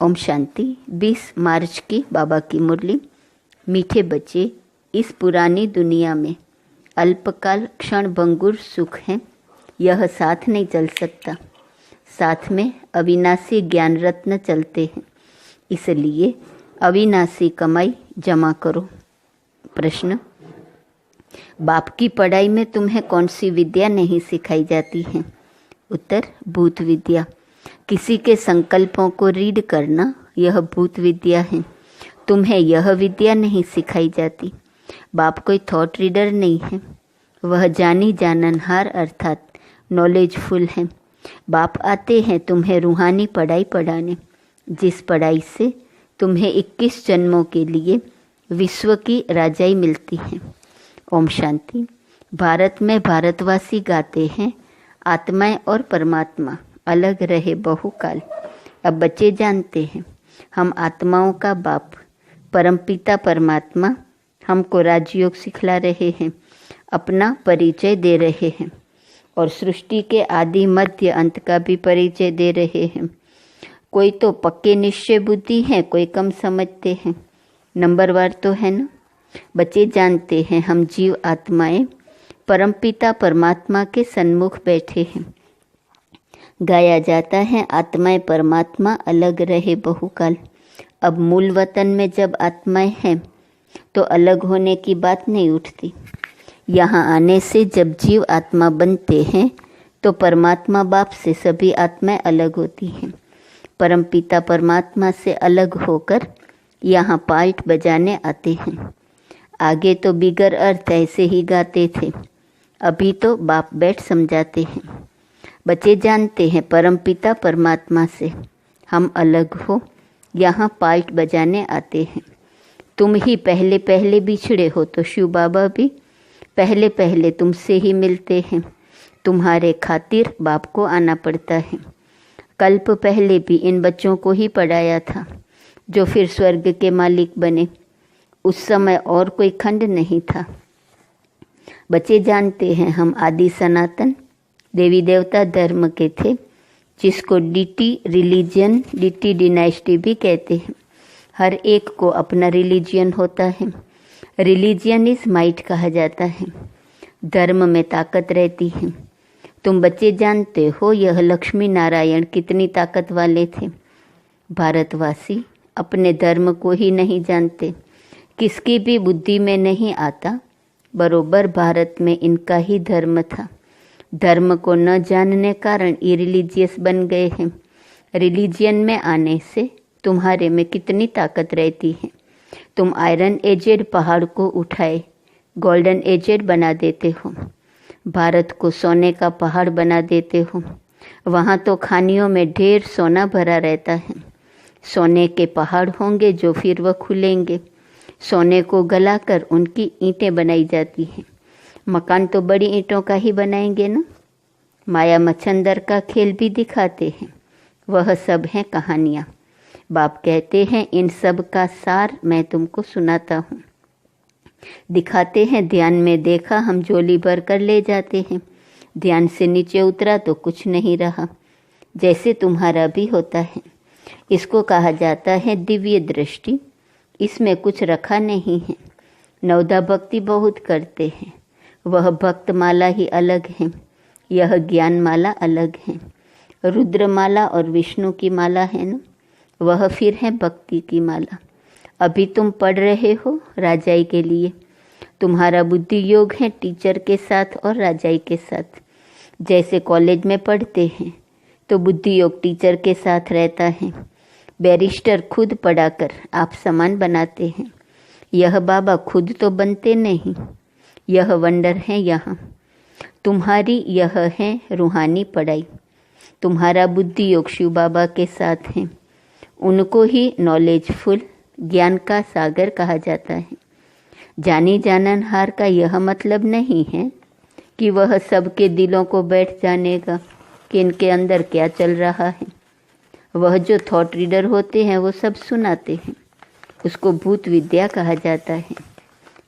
ओम शांति। 20 मार्च की बाबा की मुरली। मीठे बच्चे, इस पुरानी दुनिया में अल्पकाल क्षण भंगुर सुख है, यह साथ नहीं चल सकता। साथ में अविनाशी ज्ञान रत्न चलते हैं, इसलिए अविनाशी कमाई जमा करो। प्रश्न, बाप की पढ़ाई में तुम्हें कौन सी विद्या नहीं सिखाई जाती है? उत्तर, भूत विद्या। किसी के संकल्पों को रीड करना, यह भूत विद्या है। तुम्हें यह विद्या नहीं सिखाई जाती। बाप कोई थॉट रीडर नहीं है, वह जानी जाननहार अर्थात नॉलेजफुल है। बाप आते हैं तुम्हें रूहानी पढ़ाई पढ़ाने, जिस पढ़ाई से तुम्हें 21 जन्मों के लिए विश्व की राजाई मिलती है। ओम शांति। भारत में भारतवासी गाते हैं, आत्माएं और परमात्मा अलग रहे बहुकाल। अब बच्चे जानते हैं, हम आत्माओं का बाप परमपिता परमात्मा हमको राजयोग सिखला रहे हैं, अपना परिचय दे रहे हैं और सृष्टि के आदि मध्य अंत का भी परिचय दे रहे हैं। कोई तो पक्के निश्चय बुद्धि है, कोई कम समझते हैं। नंबरवार तो है ना। बच्चे जानते हैं, हम जीव आत्माएं परमपिता परमात्मा के सन्मुख बैठे हैं। गाया जाता है, आत्माएं परमात्मा अलग रहे बहुकाल। अब मूल वतन में जब आत्माएं हैं तो अलग होने की बात नहीं उठती। यहाँ आने से जब जीव आत्मा बनते हैं तो परमात्मा बाप से सभी आत्माएं अलग होती हैं। परमपिता परमात्मा से अलग होकर यहाँ पार्ट बजाने आते हैं। आगे तो बिगर अर्थ ऐसे ही गाते थे, अभी तो बाप बैठ समझाते हैं। बच्चे जानते हैं, परमपिता परमात्मा से हम अलग हो, यहाँ पार्ट बजाने आते हैं। तुम ही पहले पहले बिछड़े हो तो शिव बाबा भी पहले पहले तुमसे ही मिलते हैं। तुम्हारे खातिर बाप को आना पड़ता है। कल्प पहले भी इन बच्चों को ही पढ़ाया था, जो फिर स्वर्ग के मालिक बने। उस समय और कोई खंड नहीं था। बच्चे जानते हैं, हम आदि सनातन देवी देवता धर्म के थे, जिसको डीटी रिलीजन, डीटी डिनाइस्टी भी कहते हैं। हर एक को अपना रिलीजियन होता है। रिलीजियन इज माइट कहा जाता है। धर्म में ताकत रहती है। तुम बच्चे जानते हो, यह लक्ष्मी नारायण कितनी ताकत वाले थे। भारतवासी अपने धर्म को ही नहीं जानते, किसकी भी बुद्धि में नहीं आता। बरोबर भारत में इनका ही धर्म था। धर्म को न जानने कारण इरिलीजियस बन गए हैं। रिलीजियन में आने से तुम्हारे में कितनी ताकत रहती है। तुम आयरन एजेड पहाड़ को उठाए गोल्डन एजेड बना देते हो। भारत को सोने का पहाड़ बना देते हो। वहाँ तो खानियों में ढेर सोना भरा रहता है। सोने के पहाड़ होंगे जो फिर वह खुलेंगे। सोने को गलाकर उनकी ईंटें बनाई जाती हैं। मकान तो बड़ी ईंटों का ही बनाएंगे ना। माया मच्छंदर का खेल भी दिखाते हैं। वह सब हैं कहानियाँ। बाप कहते हैं, इन सब का सार मैं तुमको सुनाता हूँ। दिखाते हैं, ध्यान में देखा, हम झोली भर कर ले जाते हैं। ध्यान से नीचे उतरा तो कुछ नहीं रहा, जैसे तुम्हारा भी होता है। इसको कहा जाता है दिव्य दृष्टि। इसमें कुछ रखा नहीं है। नवदा भक्ति बहुत करते हैं, वह भक्त माला ही अलग है, यह ज्ञान माला अलग है। रुद्र माला और विष्णु की माला है ना, वह फिर है भक्ति की माला। अभी तुम पढ़ रहे हो राजाई के लिए। तुम्हारा बुद्धि योग है टीचर के साथ और राजाई के साथ। जैसे कॉलेज में पढ़ते हैं तो बुद्धि योग टीचर के साथ रहता है। बैरिस्टर खुद पढ़ाकर आप समान बनाते हैं। यह बाबा खुद तो बनते नहीं, यह वंडर है यहाँ। तुम्हारी यह है रूहानी पढ़ाई। तुम्हारा बुद्धि योग शिव बाबा के साथ है। उनको ही नॉलेजफुल ज्ञान का सागर कहा जाता है। जानी जाननहार का यह मतलब नहीं है कि वह सबके दिलों को बैठ जानेगा कि इनके अंदर क्या चल रहा है। वह जो थॉट रीडर होते हैं वो सब सुनाते हैं, उसको भूत विद्या कहा जाता है।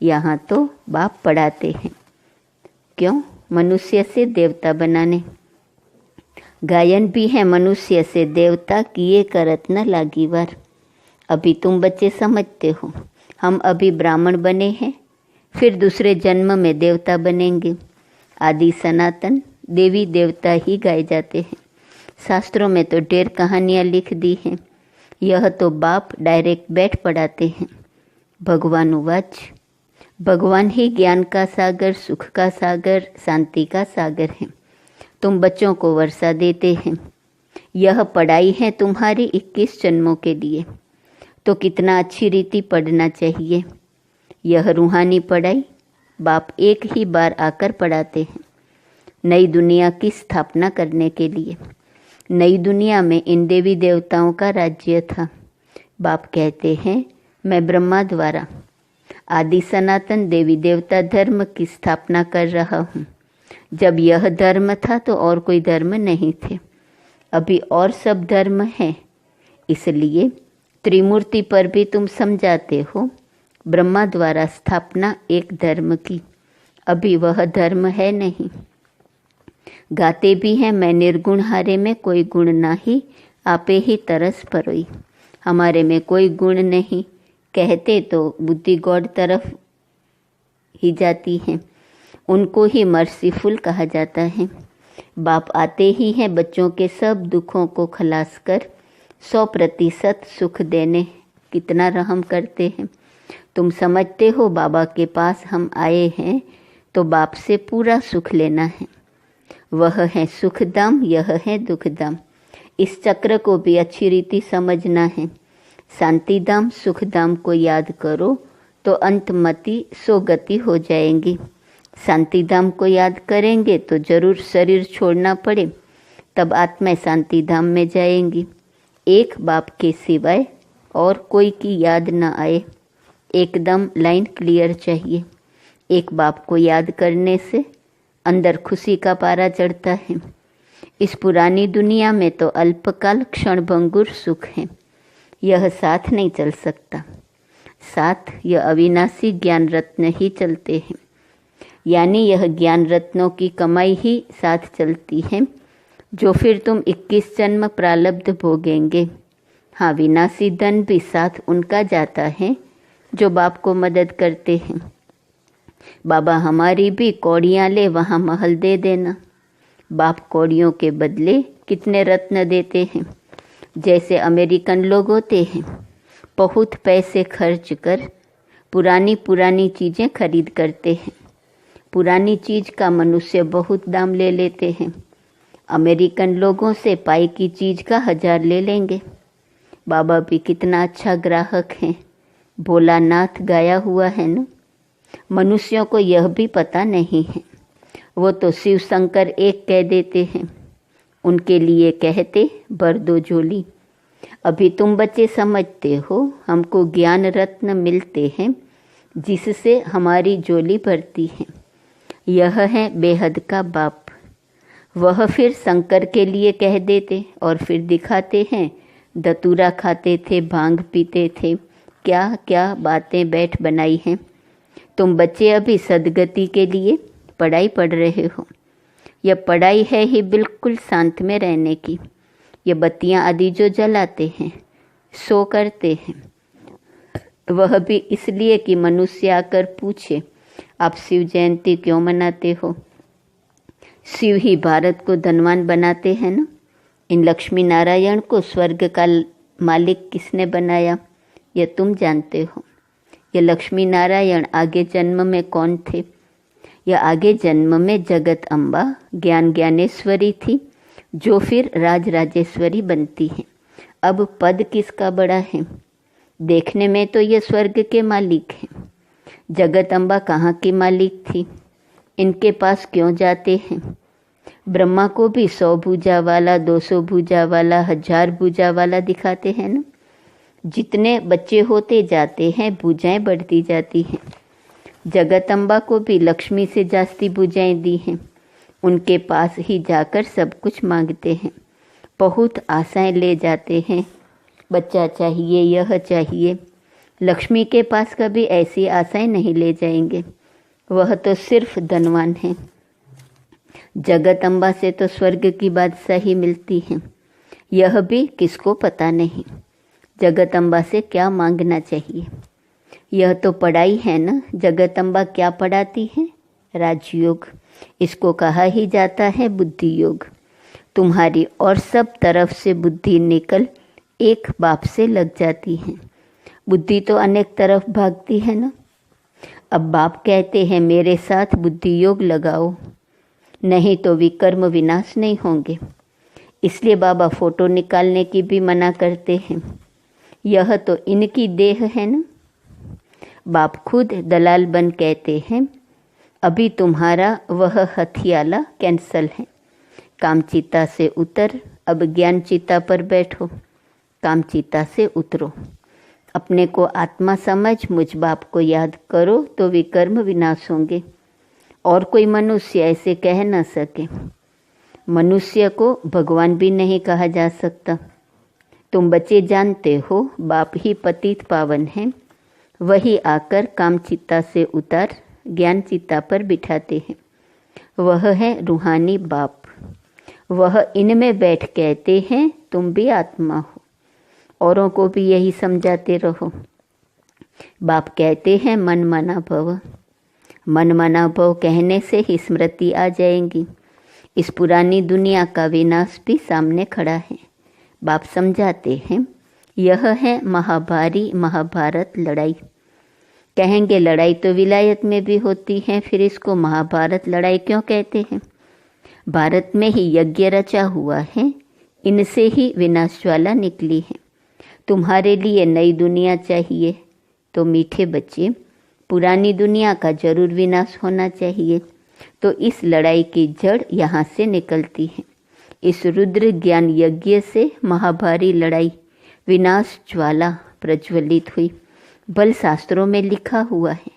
यहाँ तो बाप पढ़ाते हैं। क्यों? मनुष्य से देवता बनाने। गायन भी है मनुष्य से देवता, किए करत न लागी वार। अभी तुम बच्चे समझते हो, हम अभी ब्राह्मण बने हैं, फिर दूसरे जन्म में देवता बनेंगे। आदि सनातन देवी देवता ही गाए जाते हैं। शास्त्रों में तो ढेर कहानियाँ लिख दी हैं, यह तो बाप डायरेक्ट बैठ पढ़ाते हैं। भगवान उवाच, भगवान ही ज्ञान का सागर, सुख का सागर, शांति का सागर है। तुम बच्चों को वर्षा देते हैं। यह पढ़ाई है तुम्हारी 21 जन्मों के लिए, तो कितना अच्छी रीति पढ़ना चाहिए। यह रूहानी पढ़ाई बाप एक ही बार आकर पढ़ाते हैं, नई दुनिया की स्थापना करने के लिए। नई दुनिया में इन देवी देवताओं का राज्य था। बाप कहते हैं, मैं ब्रह्मा द्वारा आदि सनातन देवी देवता धर्म की स्थापना कर रहा हूँ। जब यह धर्म था तो और कोई धर्म नहीं थे, अभी और सब धर्म है। इसलिए त्रिमूर्ति पर भी तुम समझाते हो, ब्रह्मा द्वारा स्थापना एक धर्म की, अभी वह धर्म है नहीं। गाते भी हैं, मैं निर्गुण हारे में कोई गुण नाही, आपे ही तरस परोई। हमारे में कोई गुण नहीं कहते तो बुद्धि गॉड तरफ ही जाती है, उनको ही मर्सीफुल कहा जाता है। बाप आते ही हैं बच्चों के सब दुखों को खलास कर 100% सुख देने कितना रहम करते हैं। तुम समझते हो बाबा के पास हम आए हैं तो बाप से पूरा सुख लेना है। वह है सुखधाम, यह है दुखधाम। इस चक्र को भी अच्छी रीति समझना है। शांतिधाम सुखधाम को याद करो तो अंतमति सोगति हो जाएंगी। शांतिधाम को याद करेंगे तो जरूर शरीर छोड़ना पड़े, तब आत्मा शांतिधाम में जाएंगी। एक बाप के सिवाय और कोई की याद न आए, एकदम लाइन क्लियर चाहिए। एक बाप को याद करने से अंदर खुशी का पारा चढ़ता है। इस पुरानी दुनिया में तो अल्पकाल क्षणभंगुर सुख है, यह साथ नहीं चल सकता। साथ यह अविनाशी ज्ञान रत्न ही चलते हैं, यानी यह ज्ञान रत्नों की कमाई ही साथ चलती है, जो फिर तुम 21 जन्म प्रारब्ध भोगेंगे। हाँ, विनाशी धन भी साथ उनका जाता है जो बाप को मदद करते हैं। बाबा हमारी भी कौड़ियाँ ले वहाँ महल दे देना। बाप कौड़ियों के बदले कितने रत्न देते हैं। जैसे अमेरिकन लोग होते हैं, बहुत पैसे खर्च कर पुरानी पुरानी चीज़ें खरीद करते हैं। पुरानी चीज़ का मनुष्य बहुत दाम ले लेते हैं। अमेरिकन लोगों से पाई की चीज़ का 1000 ले लेंगे। बाबा भी कितना अच्छा ग्राहक हैं, भोलानाथ गाया हुआ है ना। मनुष्यों को यह भी पता नहीं है, वो तो शिव शंकर एक कह देते हैं, उनके लिए कहते भर दो झोली। अभी तुम बच्चे समझते हो, हमको ज्ञान रत्न मिलते हैं जिससे हमारी झोली भरती है। यह है बेहद का बाप। वह फिर शंकर के लिए कह देते और फिर दिखाते हैं, धतूरा खाते थे, भांग पीते थे, क्या क्या बातें बैठ बनाई हैं। तुम बच्चे अभी सदगति के लिए पढ़ाई पढ़ रहे हो। यह पढ़ाई है ही बिल्कुल शांत में रहने की। ये बत्तियां आदि जो जलाते हैं, सो करते हैं, वह भी इसलिए कि मनुष्य आकर पूछे, आप शिव जयंती क्यों मनाते हो? शिव ही भारत को धनवान बनाते हैं ना। इन लक्ष्मी नारायण को स्वर्ग का मालिक किसने बनाया, यह तुम जानते हो। ये लक्ष्मी नारायण आगे जन्म में कौन थे? यह आगे जन्म में जगत अम्बा ज्ञान ज्ञानेश्वरी थी, जो फिर राज राजेश्वरी बनती है। अब पद किसका बड़ा है? देखने में तो ये स्वर्ग के मालिक हैं। जगत अम्बा कहाँ की मालिक थी? इनके पास क्यों जाते हैं? ब्रह्मा को भी 100 भुजा वाला, 200 भुजा वाला, 1000 भुजा वाला दिखाते हैं ना। जितने बच्चे होते जाते हैं भुजाएं बढ़ती जाती हैं। जगत अम्बा को भी लक्ष्मी से जास्ती भुजाएं दी हैं। उनके पास ही जाकर सब कुछ मांगते हैं, बहुत आशाएं ले जाते हैं, बच्चा चाहिए, यह चाहिए। लक्ष्मी के पास कभी ऐसी आशाएं नहीं ले जाएंगे, वह तो सिर्फ धनवान है। जगत अम्बा से तो स्वर्ग की बादशाही मिलती है, यह भी किसको पता नहीं। जगत अम्बा से क्या मांगना चाहिए? यह तो पढ़ाई है ना। जगत अम्बा क्या पढ़ाती है? राजयोग। इसको कहा ही जाता है बुद्धि योग। तुम्हारी और सब तरफ से बुद्धि निकल एक बाप से लग जाती है। बुद्धि तो अनेक तरफ भागती है ना। अब बाप कहते हैं मेरे साथ बुद्धि योग लगाओ, नहीं तो विकर्म विनाश नहीं होंगे। इसलिए बाबा फोटो निकालने की भी मना करते हैं। यह तो इनकी देह है ना। बाप खुद दलाल बन कहते हैं अभी तुम्हारा वह हथियाला कैंसल है। कामचिता से उतर, अब ज्ञान चिता पर बैठो। कामचिता से उतरो, अपने को आत्मा समझ मुझ बाप को याद करो तो विकर्म विनाश होंगे। और कोई मनुष्य ऐसे कह न सके। मनुष्य को भगवान भी नहीं कहा जा सकता। तुम बच्चे जानते हो बाप ही पतित पावन है। वही आकर कामचिता से उतार ज्ञान चिता पर बिठाते हैं। वह है रूहानी बाप। वह इनमें बैठ कहते हैं तुम भी आत्मा हो। औरों को भी यही समझाते रहो। बाप कहते हैं मन मना भव। मन मना भव कहने से ही स्मृति आ जाएंगी। इस पुरानी दुनिया का विनाश भी सामने खड़ा है। बाप समझाते हैं यह है महाभारी महाभारत लड़ाई। कहेंगे लड़ाई तो विलायत में भी होती है, फिर इसको महाभारत लड़ाई क्यों कहते हैं? भारत में ही यज्ञ रचा हुआ है, इनसे ही विनाश ज्वाला निकली है। तुम्हारे लिए नई दुनिया चाहिए तो मीठे बच्चे पुरानी दुनिया का जरूर विनाश होना चाहिए। तो इस लड़ाई की जड़ यहाँ से निकलती है। इस रुद्र ज्ञान यज्ञ से महाभारी लड़ाई विनाश ज्वाला प्रज्वलित हुई। बल शास्त्रों में लिखा हुआ है,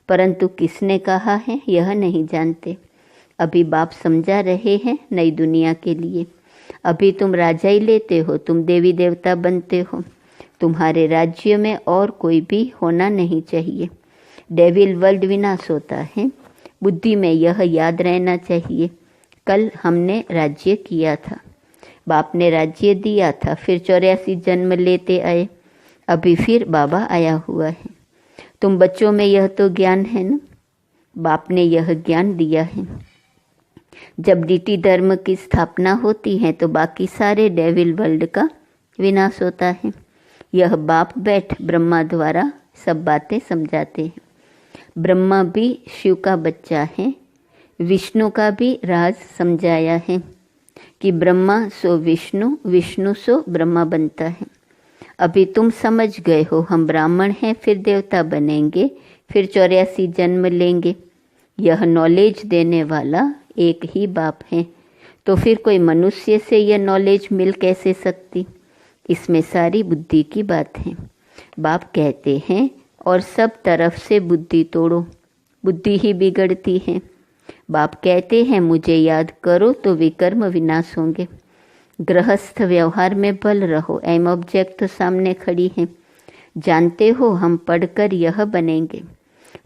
परंतु किसने कहा है यह नहीं जानते। अभी बाप समझा रहे हैं नई दुनिया के लिए। अभी तुम राजा ही लेते हो, तुम देवी देवता बनते हो। तुम्हारे राज्य में और कोई भी होना नहीं चाहिए। डेविल वर्ल्ड विनाश होता है। बुद्धि में यह याद रहना चाहिए, कल हमने राज्य किया था, बाप ने राज्य दिया था, फिर 84 जन्म लेते आए, अभी फिर बाबा आया हुआ है। तुम बच्चों में यह तो ज्ञान है ना। बाप ने यह ज्ञान दिया है। जब डीटी धर्म की स्थापना होती है तो बाकी सारे डेविल वर्ल्ड का विनाश होता है। यह बाप बैठ ब्रह्मा द्वारा सब बातें समझाते हैं। ब्रह्मा भी शिव का बच्चा है। विष्णु का भी राज समझाया है कि ब्रह्मा सो विष्णु, विष्णु सो ब्रह्मा बनता है। अभी तुम समझ गए हो हम ब्राह्मण हैं, फिर देवता बनेंगे, फिर 84 जन्म लेंगे। यह नॉलेज देने वाला एक ही बाप है, तो फिर कोई मनुष्य से यह नॉलेज मिल कैसे सकती? इसमें सारी बुद्धि की बात है। बाप कहते हैं और सब तरफ से बुद्धि तोड़ो, बुद्धि ही बिगड़ती है। बाप कहते हैं मुझे याद करो तो विकर्म विनाश होंगे। गृहस्थ व्यवहार में बल रहो। एम ऑब्जेक्ट तो सामने खड़ी है। जानते हो हम पढ़कर यह बनेंगे।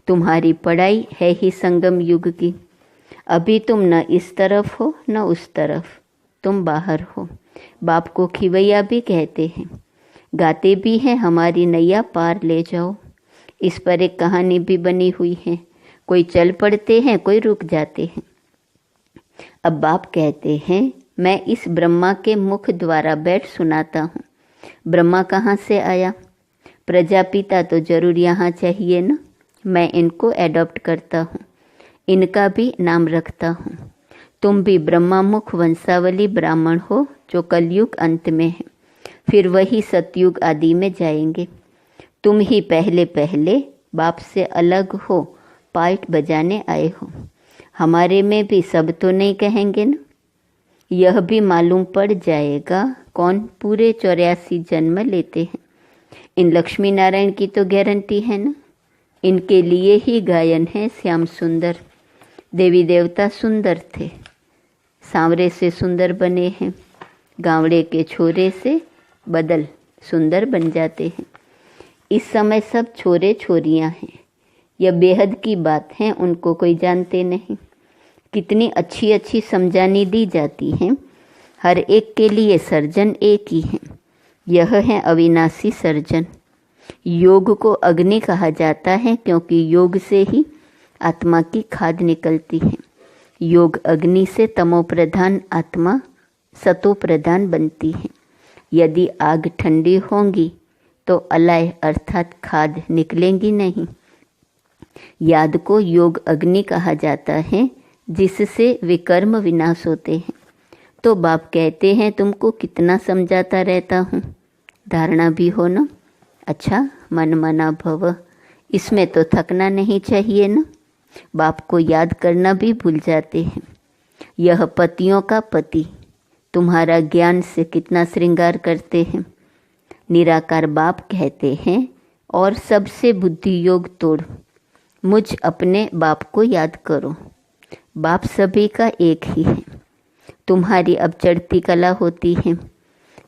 तुम्हारी पढ़ाई है ही संगम युग की। अभी तुम न इस तरफ हो न उस तरफ, तुम बाहर हो। बाप को खिवैया भी कहते हैं। गाते भी हैं हमारी नैया पार ले जाओ। इस पर एक कहानी भी बनी हुई है। कोई चल पड़ते हैं, कोई रुक जाते हैं। अब बाप कहते हैं मैं इस ब्रह्मा के मुख द्वारा बैठ सुनाता हूँ। ब्रह्मा कहाँ से आया? प्रजापिता तो जरूर यहाँ चाहिए ना। मैं इनको एडॉप्ट करता हूँ, इनका भी नाम रखता हूँ। तुम भी ब्रह्मा मुख वंशावली ब्राह्मण हो जो कलयुग अंत में है, फिर वही सतयुग आदि में जाएंगे। तुम ही पहले पहले बाप से अलग हो, पाइट बजाने आए हो। हमारे में भी सब तो नहीं कहेंगे ना। यह भी मालूम पड़ जाएगा कौन पूरे 84 जन्म लेते हैं। इन लक्ष्मी नारायण की तो गारंटी है ना। इनके लिए ही गायन है श्याम सुंदर। देवी देवता सुंदर थे, सांवरे से सुंदर बने हैं। गांवड़े के छोरे से बदल सुंदर बन जाते हैं। इस समय सब छोरे छोरियां हैं। यह बेहद की बात है, उनको कोई जानते नहीं। कितनी अच्छी अच्छी समझानी दी जाती है। हर एक के लिए सर्जन एक ही है, यह है अविनाशी सर्जन। योग को अग्नि कहा जाता है क्योंकि योग से ही आत्मा की खाद निकलती है। योग अग्नि से तमो प्रधान आत्मा सतो प्रधान बनती है। यदि आग ठंडी होंगी तो अलाय अर्थात खाद निकलेंगी नहीं। याद को योग अग्नि कहा जाता है जिससे विकर्म विनाश होते हैं। तो बाप कहते हैं तुमको कितना समझाता रहता हूँ, धारणा भी हो ना। अच्छा, मन मना भव, इसमें तो थकना नहीं चाहिए ना। बाप को याद करना भी भूल जाते हैं। यह पतियों का पति तुम्हारा ज्ञान से कितना श्रृंगार करते हैं। निराकार बाप कहते हैं और सबसे बुद्धि योग तोड़, मुझ अपने बाप को याद करो। बाप सभी का एक ही है। तुम्हारी अब चढ़ती कला होती है।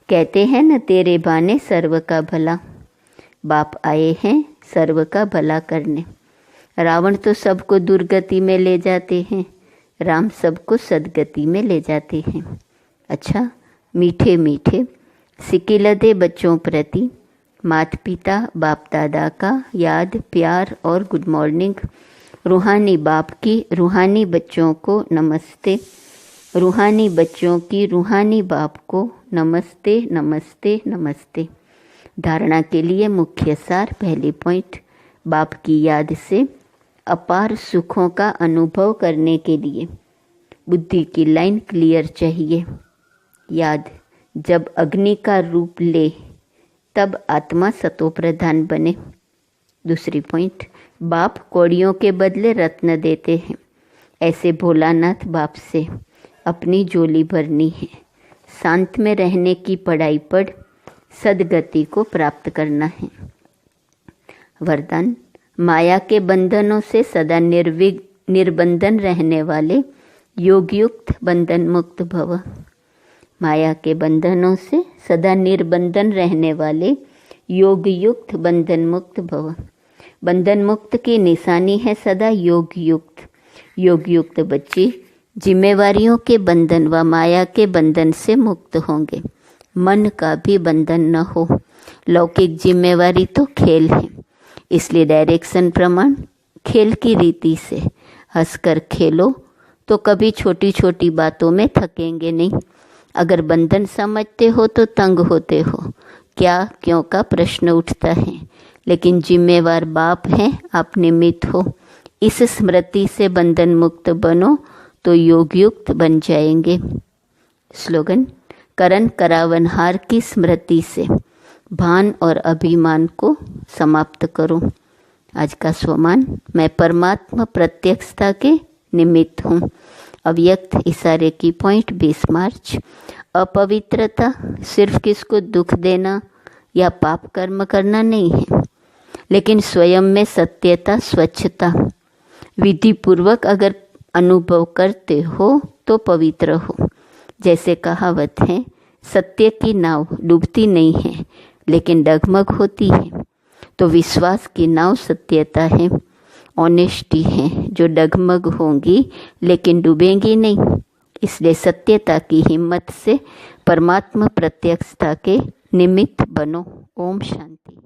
कहते हैं न तेरे बाने सर्व का भला। बाप आए हैं सर्व का भला करने। रावण तो सबको दुर्गति में ले जाते हैं, राम सबको सदगति में ले जाते हैं। अच्छा, मीठे मीठे सिकिलदे बच्चों प्रति माता पिता बाप दादा का याद प्यार और गुड मॉर्निंग। रूहानी बाप की रूहानी बच्चों को नमस्ते। रूहानी बच्चों की रूहानी बाप को नमस्ते नमस्ते नमस्ते। धारणा के लिए मुख्य सार। पहली पॉइंट, बाप की याद से अपार सुखों का अनुभव करने के लिए बुद्धि की लाइन क्लियर चाहिए। याद जब अग्नि का रूप ले तब आत्मा सतो प्रधान बने। दूसरी पॉइंट, बाप कौड़ियों के बदले रत्न देते हैं। ऐसे भोलानाथ बाप से अपनी झोली भरनी है। शांत में रहने की पढ़ाई पढ़ सदगति को प्राप्त करना है। वरदान, माया के बंधनों से सदा निर्बंधन रहने वाले योगयुक्त बंधन मुक्त भव। माया के बंधनों से सदा निर्बंधन रहने वाले योगयुक्त बंधन मुक्त भव। बंधन मुक्त की निशानी है सदा योगयुक्त। योगयुक्त बच्चे जिम्मेवारियों के बंधन व माया के बंधन से मुक्त होंगे। मन का भी बंधन न हो। लौकिक जिम्मेवारी तो खेल है, इसलिए डायरेक्शन प्रमाण खेल की रीति से हंसकर खेलो तो कभी छोटी छोटी बातों में थकेंगे नहीं। अगर बंधन समझते हो तो तंग होते हो, क्या क्यों का प्रश्न उठता है। लेकिन जिम्मेवार बाप हैं, आप निमित्त हो। इस स्मृति से बंधन मुक्त बनो तो योगयुक्त बन जाएंगे। स्लोगन, करण करावनहार की स्मृति से भान और अभिमान को समाप्त करो। आज का स्वमान, मैं परमात्मा प्रत्यक्षता के निमित्त हूँ। अव्यक्त इशारे की पॉइंट 20 मार्च। अपवित्रता सिर्फ किसको दुख देना या पाप कर्म करना नहीं है, लेकिन स्वयं में सत्यता स्वच्छता विधि पूर्वक अगर अनुभव करते हो तो पवित्र हो। जैसे कहावत है, सत्य की नाव डूबती नहीं है लेकिन डगमग होती है। तो विश्वास की नाव सत्यता है, ऑनेस्टी है, जो डगमग होंगी लेकिन डूबेंगी नहीं। इसलिए सत्यता की हिम्मत से परमात्मा प्रत्यक्षता के निमित्त बनो। ओम शांति।